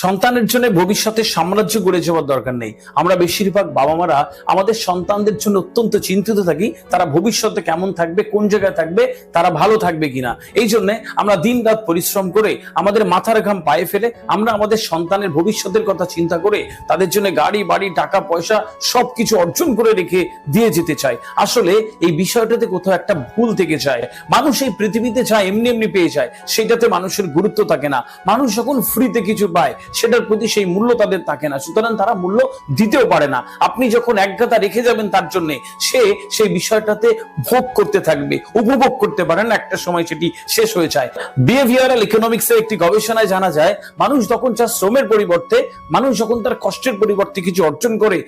সন্তানের জন্য ভবিষ্যতের সাম্রাজ্য গড়ে যাওয়ার দরকার নেই। আমরা বেশিরভাগ বাবা মারা আমাদের সন্তানদের জন্য অত্যন্ত চিন্তিত থাকি, তারা ভবিষ্যতে কেমন থাকবে, কোন জায়গায় থাকবে, তারা ভালো থাকবে কিনা। এই জন্য আমরা দিন রাত পরিশ্রম করে আমাদের মাথার ঘাম পায়ে ফেলে আমরা আমাদের সন্তানের ভবিষ্যতের কথা চিন্তা করে তাদের জন্য গাড়ি বাড়ি টাকা পয়সা সবকিছু অর্জন করে রেখে দিয়ে যেতে চাই। আসলে এই বিষয়টাতে কোথাও একটা ভুল থেকে যায়। মানুষ এই পৃথিবীতে যা এমনি এমনি পেয়ে যায় সেটাতে মানুষের গুরুত্ব থাকে না। মানুষ যখন ফ্রিতে কিছু পায় সেটার প্রতি সেই মূল্য তাদের থাকে না, সুতরাং তারা মূল্য দিতেও পারে না। আপনি যখন একগাদা রেখে যাবেন তার জন্য, সে সেই বিষয়টাতে ভোগ করতে থাকবে, উপভোগ করতে পারেন, একটা সময় সেটি শেষ হয়ে যায়। বিহেভিয়ারাল ইকোনমিক্সের একটি গবেষণায় জানা যায় মানুষ যখন তার শ্রমের পরিবর্তে, মানুষ যখন তার কষ্টের পরিবর্তে কিছু অর্জন করে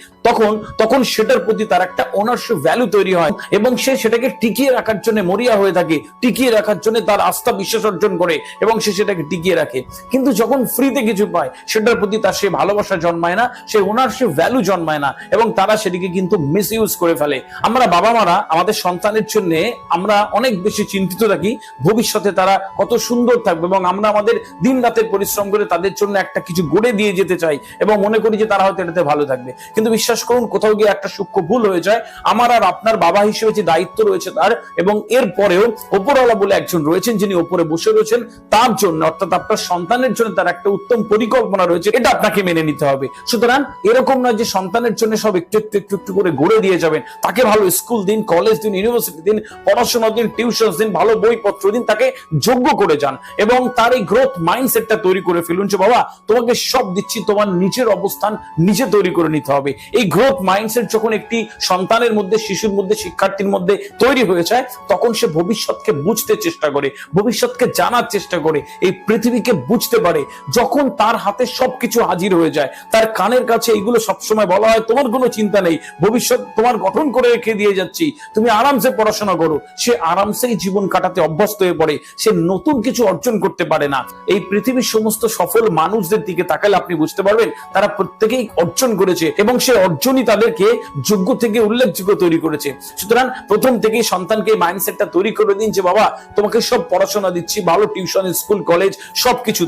তখন সেটার প্রতি তার একটা ওনারশিপ ভ্যালু তৈরি হয় এবং সে সেটাকে টিকিয়ে রাখার জন্য মরিয়া হয়ে থাকে, টিকিয়ে রাখার জন্য তার আস্থা বিশ্বাস অর্জন করে এবং সে সেটাকে টিকিয়ে রাখে। কিন্তু যখন ফ্রিতে কিছু পায় সেটার প্রতি তার সে ভালোবাসা জন্মায় না, সে ওনারশিপ ভ্যালু জন্মায় না এবং তারা সেটিকে কিন্তু মিসইউজ করে ফেলে। আমরা বাবা মারা আমাদের সন্তানের জন্য আমরা অনেক বেশি চিন্তিত থাকি ভবিষ্যতে তারা কত সুন্দর থাকবে এবং আমরা আমাদের দিন রাতের পরিশ্রম করে তাদের জন্য একটা কিছু গড়ে দিয়ে যেতে চাই এবং মনে করি যে তারা হয়তো এটাতে ভালো থাকবে। কিন্তু বিশ্বাস করুন, কোথাও গিয়ে একটা সূক্ষ্ম ভুল হয়ে যায়। আমার আর আপনার বাবা হিসেবে যে দায়িত্ব রয়েছে তার, এবং এর পরেও ওপরওয়ালা বলে একজন রয়েছেন যিনি ওপরে বসে রয়েছেন, তার জন্য অর্থাৎ আপনার সন্তানের জন্য তার একটা উত্তম পরিকল্পনা রয়েছে, এটা আপনাকে মেনে নিতে হবে। সুতরাং এরকম নয় যে সন্তানের জন্য সব একটু একটু একটু একটু করে গড়ে দিয়ে যাবেন, তাকে ভালো স্কুল দিন, কলেজ দিন, ইউনিভার্সিটি দিন, পড়াশোনা দিন, টিউশন দিন, ভালো বইপত্র দিন, তাকে যোগ্য করে যান এবং তার এই গ্রোথ মাইন্ডসেটটা তৈরি করে ফেলুন যে বাবা তোমাকে সব দিচ্ছি, তোমার নিজের অবস্থান নিজে তৈরি করে নিতে হবে। এই গ্রোথ মাইন্ডসেট যখন একটি সন্তানের মধ্যে, শিশুর মধ্যে, শিক্ষার্থীর মধ্যে তৈরি হয়ে যায় তখন সে ভবিষ্যৎকে বুঝতে চেষ্টা করে, ভবিষ্যৎকে জানার চেষ্টা করে, এই পৃথিবীকে বুঝতে পারে। যখন তার হাতে সবকিছু হাজির হয়ে যায়, তার কানের কাছে এইগুলো সবসময় বলা হয় তোমার কোনো চিন্তা নেই, ভবিষ্যৎ তোমার গঠন করে রেখে দিয়ে যাচ্ছি, তুমি আরামসে পড়াশোনা করো, সে আরামসেই জীবন কাটাতে অভ্যস্ত হয়ে পড়ে, সে নতুন কিছু অর্জন করতে পারে না। এই পৃথিবীর সমস্ত সফল মানুষদের দিকে তাকালে আপনি বুঝতে পারবেন তারা প্রত্যেকেই অর্জন করেছে এবং সে অর্জনই তাদেরকে যোগ্য থেকে উল্লেখযোগ্য তৈরি করেছে। সুতরাং প্রথম থেকেই সন্তানকে মাইন্ডসেটটা তৈরি করে দিন যে বাবা তোমাকে সব পড়াশোনা দিচ্ছি, ভালো টিউশন, স্কুল, কলেজ সবকিছু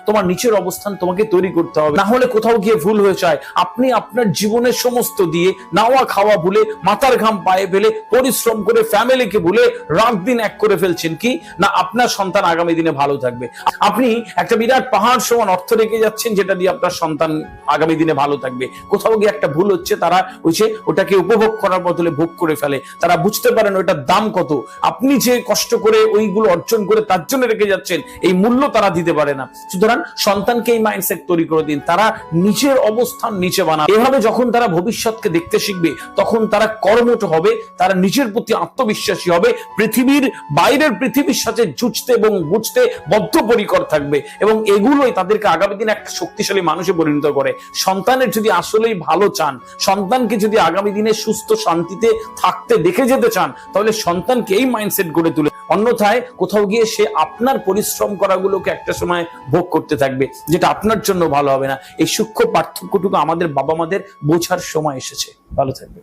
তোমার নিচের অবস্থান তোমাকে তৈরি করতে হবে। না হলে কোথাও গিয়ে ভুল হয়ে যায়, আপনি আপনার জীবনের সমস্ত দিয়ে নাওয়া খাওয়া ভুলে, মাথার ঘাম পায়ে ফেলে, পরিশ্রম করে, ফ্যামিলিকে ভুলে রাত দিন এক করে ফেলছেন কি না আপনার সন্তান আগামী দিনে ভালো থাকবে। আপনি একটা বিরাট পাহাড় সমান অর্থ রেখে যাচ্ছেন যেটা দিয়ে আপনার সন্তান আগামী দিনে ভালো থাকবে। কোথাও গিয়ে একটা ভুল হচ্ছে, তারা ওটাকে উপভোগ করার বদলে ভোগ করে ফেলে। তারা বুঝতে পারেন ওটার দাম কত, আপনি যে কষ্ট করে ওইগুলো অর্জন করে তার জন্য রেখে যাচ্ছেন এই মূল্য তারা দিতে পারে না। সুতরাং সন্তানকে এই মাইন্ডসেট তৈরি করে দিন, তারা নিজের অবস্থান নিচে বানাবে। এভাবে যখন তারা ভবিষ্যৎকে দেখতে শিখবে তখন তারা কর্মঠ হবে, তারা নিজের প্রতি আত্মবিশ্বাসী হবে, পৃথিবীর বাইরের পৃথিবীর সাথে যুঝতে এবং বুঝতে বদ্ধপরিকর থাকবে এবং এগুলোই তাদেরকে আগামী দিনে একটা শক্তিশালী মানুষে পরিণত করে। সন্তানের যদি আসলেই ভালো চান, সন্তানকে যদি আগামী দিনে সুস্থ শান্তিতে থাকতে দেখে যেতে চান, তাহলে সন্তানকে এই মাইন্ডসেট গড়ে তুলে, অন্যথায় কোথাও গিয়ে সে আপনার পরিশ্রম করাগুলোকে একটা সময় ভোগ করতে থাকবে যেটা আপনার জন্য ভালো হবে না। এই সূক্ষ্ম পার্থক্যটুকু আমাদের বাবা মাদের বোঝার সময় এসেছে। ভালো থাকবে।